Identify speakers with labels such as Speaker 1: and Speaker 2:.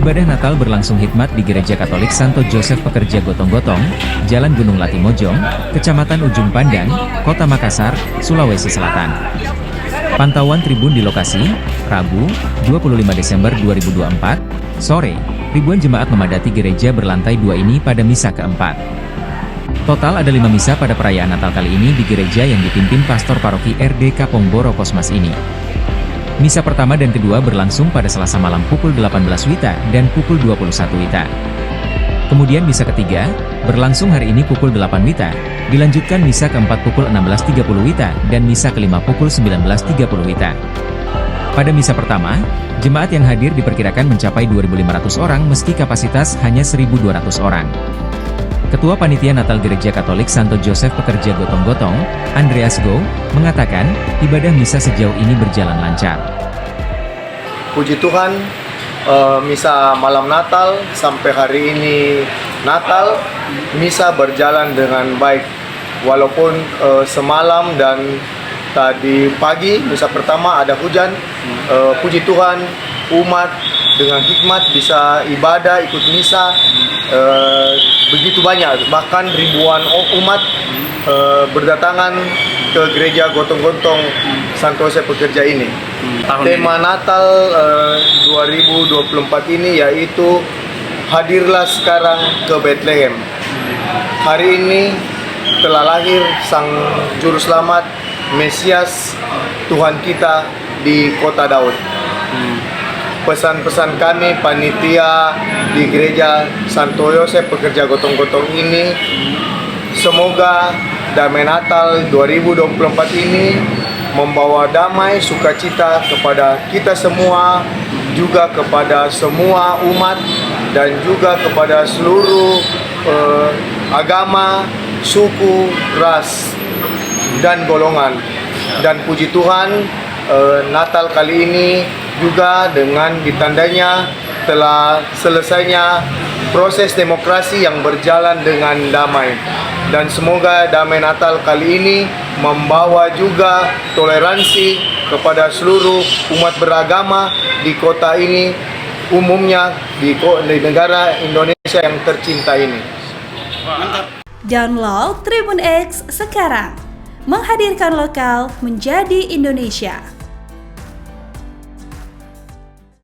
Speaker 1: Ibadah Natal berlangsung hikmat di Gereja Katolik Santo Joseph Pekerja Gotong-Gotong, Jalan Gunung Latimojong, Kecamatan Ujung Pandang, Kota Makassar, Sulawesi Selatan. Pantauan tribun di lokasi, Rabu, 25 Desember 2024, sore, ribuan jemaat memadati gereja berlantai 2 ini pada misa keempat. Total ada 5 misa pada perayaan Natal kali ini di gereja yang dipimpin Pastor Paroki RD Kapongboro Kosmas ini. Misa pertama dan kedua berlangsung pada Selasa malam pukul 18 WITA dan pukul 21 WITA. Kemudian misa ketiga, berlangsung hari ini pukul 8 WITA, dilanjutkan misa keempat pukul 16.30 WITA dan misa kelima pukul 19.30 WITA. Pada misa pertama, jemaat yang hadir diperkirakan mencapai 2.500 orang meski kapasitas hanya 1.200 orang. Ketua Panitia Natal Gereja Katolik Santo Joseph Pekerja Gotong-Gotong, Andreas Go, mengatakan, ibadah misa sejauh ini berjalan lancar.
Speaker 2: Puji Tuhan, misa malam Natal sampai hari ini Natal, misa berjalan dengan baik. Walaupun semalam dan tadi pagi, misa pertama ada hujan, puji Tuhan, umat dengan hikmat bisa ibadah, ikut misa, begitu banyak, bahkan ribuan umat berdatangan ke gereja Gotong-Gotong Santo Joseph Pekerja ini. Tema Natal 2024 ini yaitu hadirlah sekarang ke Bethlehem. Hari ini telah lahir Sang Juru Selamat Mesias Tuhan kita di Kota Daud. Pesan-pesan kami panitia di gereja Santo Joseph Pekerja Gotong-Gotong ini, semoga damai Natal 2024 ini membawa damai sukacita kepada kita semua, juga kepada semua umat dan juga kepada seluruh agama, suku, ras dan golongan. Dan puji Tuhan, Natal kali ini juga dengan ditandanya telah selesainya proses demokrasi yang berjalan dengan damai. Dan semoga damai Natal kali ini membawa juga toleransi kepada seluruh umat beragama di kota ini, umumnya di negara Indonesia yang tercinta ini.
Speaker 3: Download Tribun X sekarang, menghadirkan lokal menjadi Indonesia.